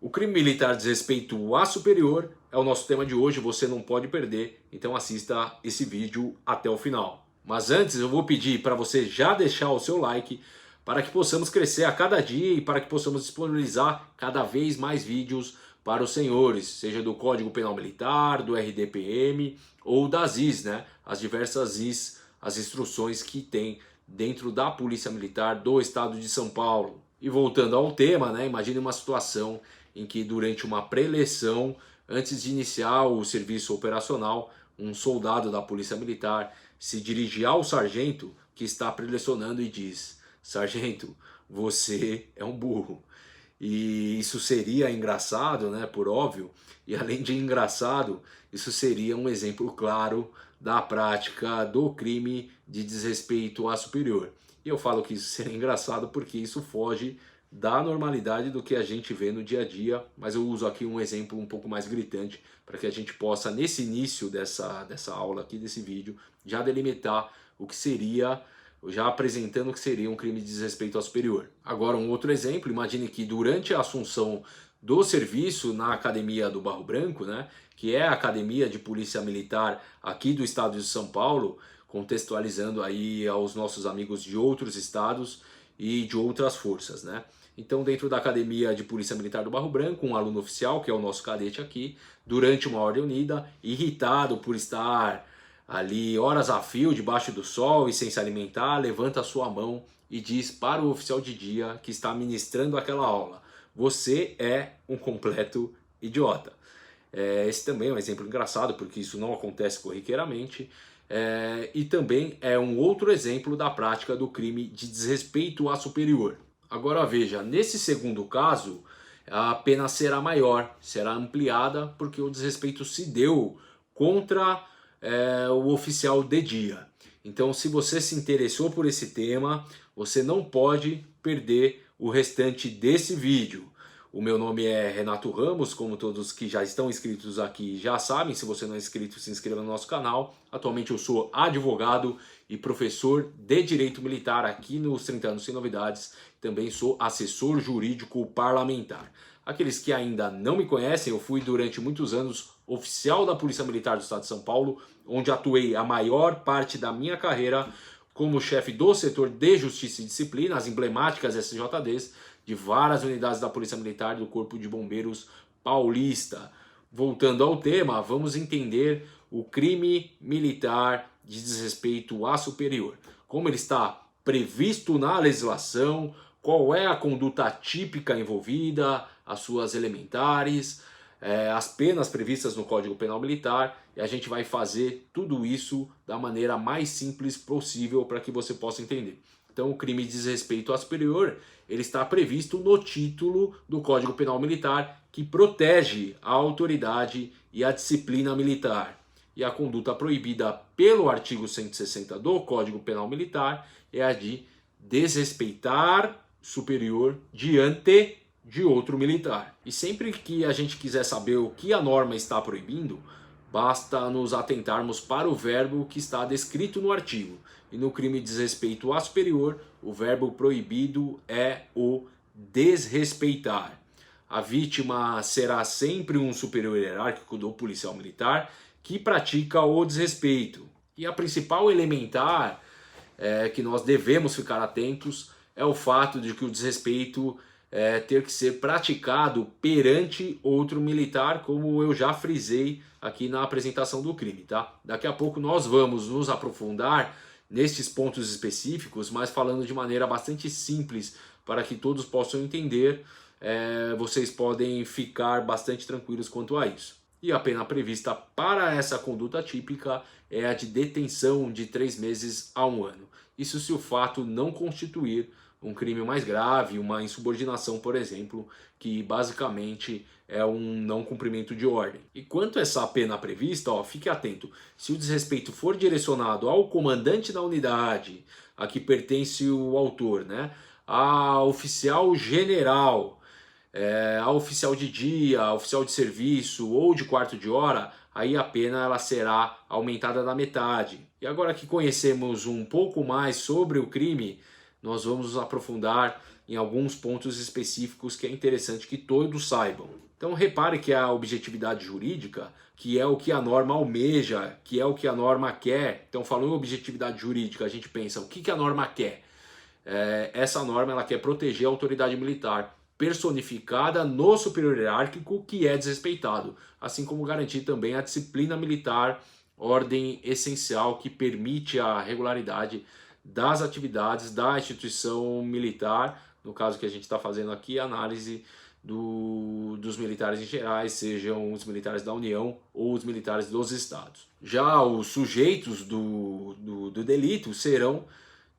O crime militar desrespeito a superior é o nosso tema de hoje, você não pode perder, então assista esse vídeo até o final. Mas antes eu vou pedir para você já deixar o seu like para que possamos crescer a cada dia e para que possamos disponibilizar cada vez mais vídeos para os senhores, seja do Código Penal Militar, do RDPM ou das IS, né? As diversas IS, as instruções que tem dentro da Polícia Militar do Estado de São Paulo. E voltando ao tema, né? Imagine uma situação em que durante uma pré-eleição, antes de iniciar o serviço operacional, um soldado da Polícia Militar se dirige ao sargento que está prelecionando e diz: sargento, você é um burro. E isso seria engraçado, né, por óbvio, e além de engraçado, isso seria um exemplo claro da prática do crime de desrespeito à superior. E eu falo que isso seria engraçado porque isso foge da normalidade do que a gente vê no dia a dia, mas eu uso aqui um exemplo um pouco mais gritante para que a gente possa, nesse início dessa aula aqui, desse vídeo, já delimitar o que seria, já apresentando o que seria um crime de desrespeito ao superior. Agora um outro exemplo, imagine que durante a assunção do serviço na Academia do Barro Branco, né, que é a Academia de Polícia Militar aqui do estado de São Paulo, contextualizando aí aos nossos amigos de outros estados e de outras forças, né? Então, dentro da Academia de Polícia Militar do Barro Branco, um aluno oficial, que é o nosso cadete aqui, durante uma ordem unida, irritado por estar ali horas a fio, debaixo do sol e sem se alimentar, levanta a sua mão e diz para o oficial de dia que está ministrando aquela aula: você é um completo idiota. Esse também é um exemplo engraçado, porque isso não acontece corriqueiramente. E também é um outro exemplo da prática do crime de desrespeito à superior. Agora veja, nesse segundo caso, a pena será maior, será ampliada, porque o desrespeito se deu contra o oficial de dia. Então, se você se interessou por esse tema, você não pode perder o restante desse vídeo. O meu nome é Renato Ramos, como todos que já estão inscritos aqui já sabem. Se você não é inscrito, se inscreva no nosso canal. Atualmente eu sou advogado e professor de Direito Militar aqui nos 30 anos sem novidades. Também sou assessor jurídico parlamentar. Aqueles que ainda não me conhecem, eu fui durante muitos anos oficial da Polícia Militar do Estado de São Paulo, onde atuei a maior parte da minha carreira como chefe do setor de Justiça e Disciplina, as emblemáticas SJDs, de várias unidades da Polícia Militar e do Corpo de Bombeiros Paulista. Voltando ao tema, vamos entender o crime militar de desrespeito à superior. Como ele está previsto na legislação, qual é a conduta típica envolvida, as suas elementares, as penas previstas no Código Penal Militar, e a gente vai fazer tudo isso da maneira mais simples possível para que você possa entender. Então o crime de desrespeito à superior, ele está previsto no título do Código Penal Militar, que protege a autoridade e a disciplina militar. E a conduta proibida pelo artigo 160 do Código Penal Militar é a de desrespeitar superior diante de outro militar. E sempre que a gente quiser saber o que a norma está proibindo, basta nos atentarmos para o verbo que está descrito no artigo. E no crime de desrespeito à superior, o verbo proibido é o desrespeitar. A vítima será sempre um superior hierárquico do policial militar que pratica o desrespeito. E a principal elementar que nós devemos ficar atentos é o fato de que o desrespeito ter que ser praticado perante outro militar, como eu já frisei aqui na apresentação do crime, tá? Daqui a pouco nós vamos nos aprofundar nestes pontos específicos, mas falando de maneira bastante simples para que todos possam entender. Vocês podem ficar bastante tranquilos quanto a isso. E a pena prevista para essa conduta típica é a de detenção de 3 meses a 1 ano. Isso se o fato não constituir um crime mais grave, uma insubordinação, por exemplo, que basicamente é um não cumprimento de ordem. E quanto a essa pena prevista, fique atento. Se o desrespeito for direcionado ao comandante da unidade a que pertence o autor, né, a oficial general, a oficial de dia, a oficial de serviço ou de quarto de hora, aí a pena ela será aumentada da metade. E agora que conhecemos um pouco mais sobre o crime, nós vamos nos aprofundar em alguns pontos específicos que é interessante que todos saibam. Então repare que a objetividade jurídica, que é o que a norma almeja, que é o que a norma quer. Então falando em objetividade jurídica, a gente pensa, o que a norma quer? Essa norma ela quer proteger a autoridade militar personificada no superior hierárquico que é desrespeitado, assim como garantir também a disciplina militar, ordem essencial que permite a regularidade das atividades da instituição militar, no caso que a gente está fazendo aqui, a análise dos militares em geral, sejam os militares da União ou os militares dos estados. Já os sujeitos do delito serão,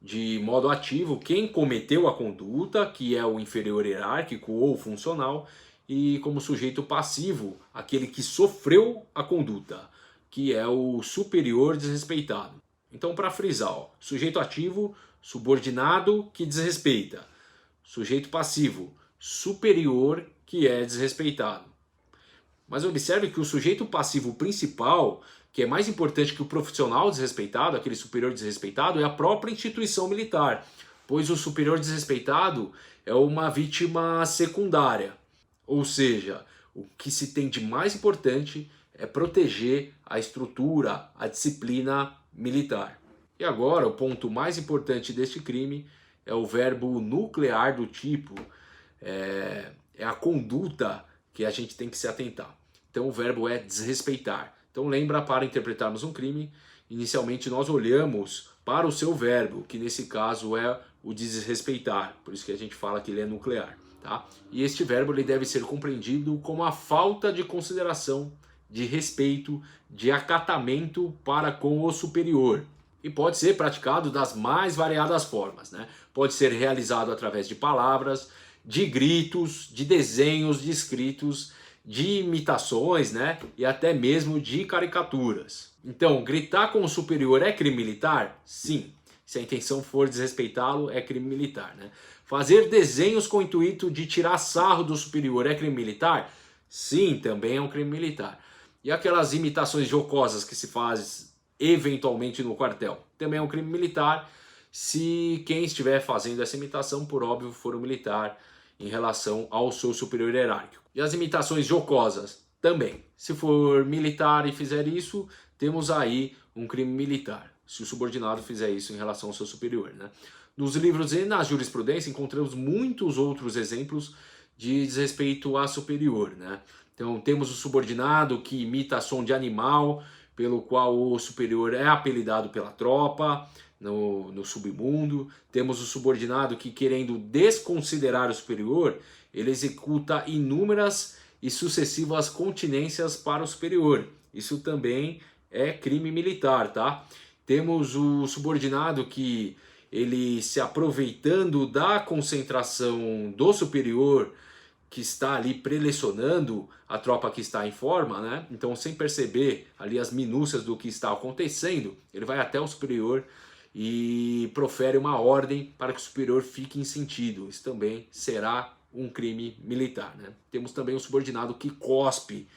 de modo ativo, quem cometeu a conduta, que é o inferior hierárquico ou funcional, e como sujeito passivo, aquele que sofreu a conduta, que é o superior desrespeitado. Então, para frisar, ó, sujeito ativo, subordinado que desrespeita. Sujeito passivo, superior que é desrespeitado. Mas observe que o sujeito passivo principal, que é mais importante que o profissional desrespeitado, aquele superior desrespeitado, é a própria instituição militar, pois o superior desrespeitado é uma vítima secundária. Ou seja, o que se tem de mais importante é proteger a estrutura, a disciplina militar. E agora, o ponto mais importante deste crime é o verbo nuclear do tipo, é a conduta que a gente tem que se atentar. Então o verbo é desrespeitar. Então lembra, para interpretarmos um crime, inicialmente nós olhamos para o seu verbo, que nesse caso é o desrespeitar, por isso que a gente fala que ele é nuclear. Tá? E este verbo ele deve ser compreendido como a falta de consideração, de respeito, de acatamento para com o superior. E pode ser praticado das mais variadas formas, né? Pode ser realizado através de palavras, de gritos, de desenhos, de escritos, de imitações, né? E até mesmo de caricaturas. Então, gritar com o superior é crime militar? Sim. Se a intenção for desrespeitá-lo, é crime militar, né? Fazer desenhos com o intuito de tirar sarro do superior é crime militar? Sim, também é um crime militar. E aquelas imitações jocosas que se faz eventualmente no quartel? Também é um crime militar, se quem estiver fazendo essa imitação, por óbvio, for um militar em relação ao seu superior hierárquico. E as imitações jocosas? Também. Se for militar e fizer isso, temos aí um crime militar. Se o subordinado fizer isso em relação ao seu superior, né? Nos livros e na jurisprudência encontramos muitos outros exemplos de desrespeito a superior, né? Então temos o subordinado que imita som de animal, pelo qual o superior é apelidado pela tropa no submundo. Temos o subordinado que, querendo desconsiderar o superior, ele executa inúmeras e sucessivas continências para o superior. Isso também é crime militar, tá? Temos o subordinado que, ele se aproveitando da concentração do superior que está ali prelecionando a tropa que está em forma, né? Então, sem perceber ali as minúcias do que está acontecendo, ele vai até o superior e profere uma ordem para que o superior fique em sentido. Isso também será um crime militar, né? Temos também o subordinado que cospe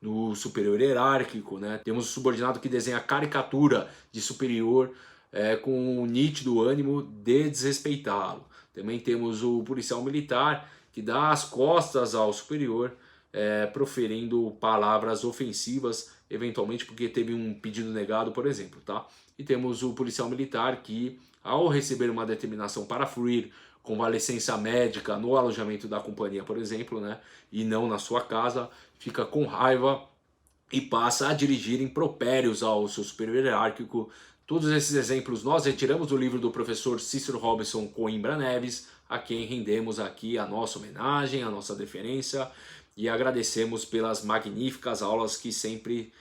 no superior hierárquico, né? Temos o subordinado que desenha caricatura de superior com um nítido ânimo de desrespeitá-lo. Também temos o policial militar que dá as costas ao superior, proferindo palavras ofensivas, eventualmente porque teve um pedido negado, por exemplo, tá? E temos o policial militar que, ao receber uma determinação para fruir convalescência médica no alojamento da companhia, por exemplo, né, e não na sua casa, fica com raiva e passa a dirigir impropérios ao seu superior hierárquico. Todos esses exemplos nós retiramos do livro do professor Cícero Robson Coimbra Neves, a quem rendemos aqui a nossa homenagem, a nossa deferência e agradecemos pelas magníficas aulas que sempre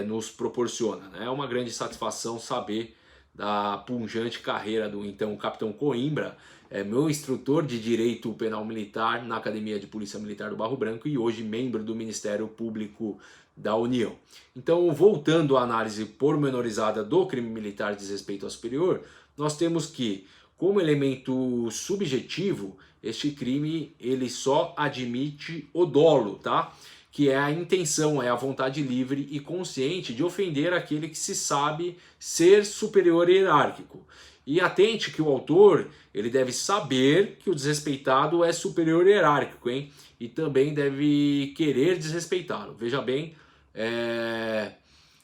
nos proporciona, né? É uma grande satisfação saber da pujante carreira do então capitão Coimbra, meu instrutor de Direito Penal Militar na Academia de Polícia Militar do Barro Branco e hoje membro do Ministério Público da União. Então, voltando à análise pormenorizada do crime militar de desrespeito ao superior, nós temos que, como elemento subjetivo, este crime ele só admite o dolo, tá? Que é a intenção, é a vontade livre e consciente de ofender aquele que se sabe ser superior hierárquico. E atente que o autor ele deve saber que o desrespeitado é superior hierárquico, hein? E também deve querer desrespeitá-lo. Veja bem,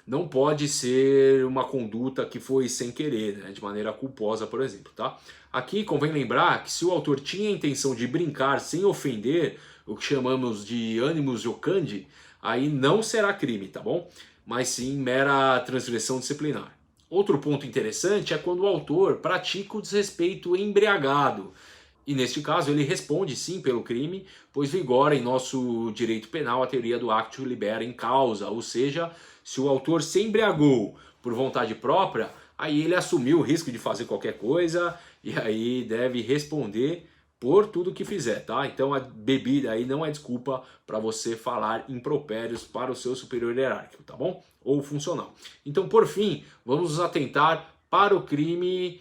não pode ser uma conduta que foi sem querer, né? De maneira culposa, por exemplo, tá? Aqui convém lembrar que se o autor tinha a intenção de brincar sem ofender, o que chamamos de animus jocandi, aí não será crime, tá bom? Mas sim mera transgressão disciplinar. Outro ponto interessante é quando o autor pratica o desrespeito embriagado. E neste caso ele responde sim pelo crime, pois vigora em nosso direito penal a teoria do actio libera in causa, ou seja, se o autor se embriagou por vontade própria, aí ele assumiu o risco de fazer qualquer coisa e aí deve responder por tudo que fizer, tá? Então a bebida aí não é desculpa para você falar impropérios para o seu superior hierárquico, tá bom? Ou funcional. Então, por fim, vamos nos atentar para o crime,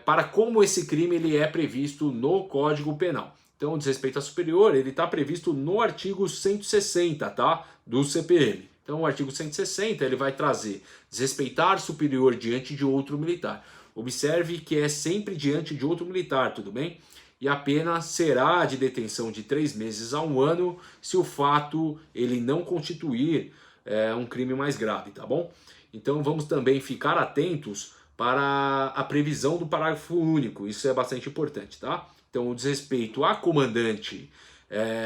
para como esse crime ele é previsto no Código Penal. Então, o desrespeito a superior, ele está previsto no artigo 160, tá? Do CPM. Então, o artigo 160 ele vai trazer desrespeitar superior diante de outro militar. Observe que é sempre diante de outro militar, tudo bem? E a pena será de detenção de 3 meses a 1 ano se o fato ele não constituir um crime mais grave, tá bom? Então vamos também ficar atentos para a previsão do parágrafo único, isso é bastante importante, tá? Então o desrespeito a comandante,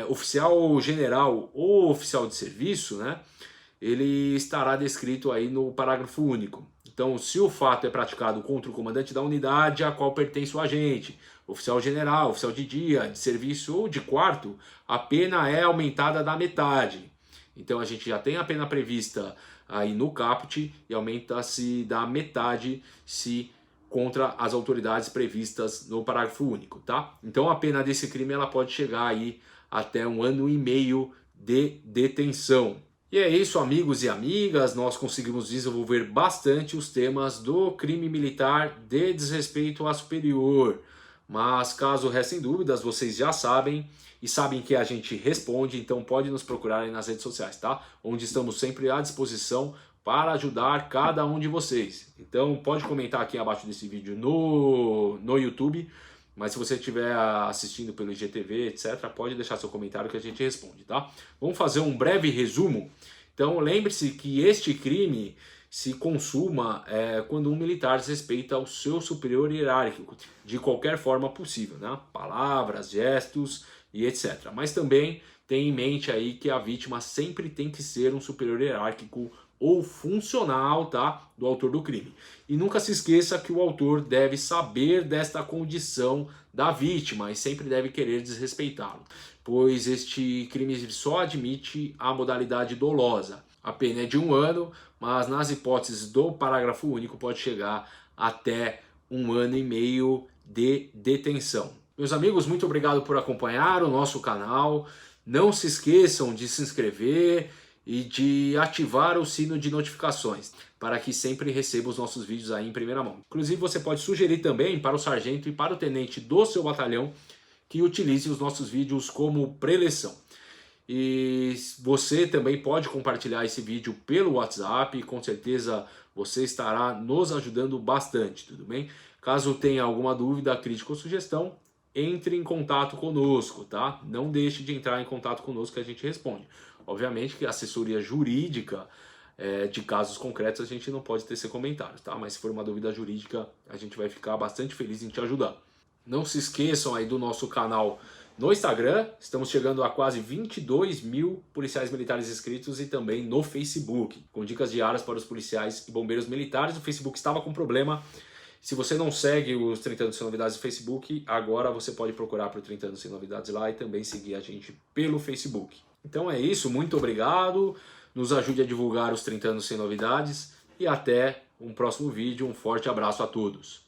oficial general ou oficial de serviço, né? Ele estará descrito aí no parágrafo único. Então, se o fato é praticado contra o comandante da unidade a qual pertence o agente, oficial general, oficial de dia, de serviço ou de quarto, a pena é aumentada da metade. Então, a gente já tem a pena prevista aí no caput e aumenta-se da metade se contra as autoridades previstas no parágrafo único, tá? Então, a pena desse crime ela pode chegar aí até 1 ano e meio de detenção. E é isso, amigos e amigas, nós conseguimos desenvolver bastante os temas do crime militar de desrespeito a superior. Mas caso restem dúvidas, vocês já sabem e sabem que a gente responde, então pode nos procurar aí nas redes sociais, tá? Onde estamos sempre à disposição para ajudar cada um de vocês. Então pode comentar aqui abaixo desse vídeo no YouTube, mas se você estiver assistindo pelo IGTV, etc., pode deixar seu comentário que a gente responde, tá? Vamos fazer um breve resumo. Então lembre-se que este crime se consuma quando um militar desrespeita o seu superior hierárquico, de qualquer forma possível, né? Palavras, gestos e etc. Mas também tenha em mente aí que a vítima sempre tem que ser um superior hierárquico ou funcional, tá, do autor do crime. E nunca se esqueça que o autor deve saber desta condição da vítima e sempre deve querer desrespeitá-lo, pois este crime só admite a modalidade dolosa. A pena é de 1 ano, mas nas hipóteses do parágrafo único pode chegar até 1 ano e meio de detenção. Meus amigos, muito obrigado por acompanhar o nosso canal. Não se esqueçam de se inscrever e de ativar o sino de notificações, para que sempre receba os nossos vídeos aí em primeira mão. Inclusive você pode sugerir também para o sargento e para o tenente do seu batalhão que utilize os nossos vídeos como preleção. E você também pode compartilhar esse vídeo pelo WhatsApp, com certeza você estará nos ajudando bastante, tudo bem? Caso tenha alguma dúvida, crítica ou sugestão, entre em contato conosco, tá? Não deixe de entrar em contato conosco que a gente responde. Obviamente que a assessoria jurídica de casos concretos a gente não pode tecer comentários, tá? Mas se for uma dúvida jurídica, a gente vai ficar bastante feliz em te ajudar. Não se esqueçam aí do nosso canal no Instagram, estamos chegando a quase 22 mil policiais militares inscritos e também no Facebook, com dicas diárias para os policiais e bombeiros militares. O Facebook estava com problema. Se você não segue os 30 anos sem novidades no Facebook, agora você pode procurar por 30 anos sem novidades lá e também seguir a gente pelo Facebook. Então é isso, muito obrigado, nos ajude a divulgar os 30 anos sem novidades e até um próximo vídeo. Um forte abraço a todos.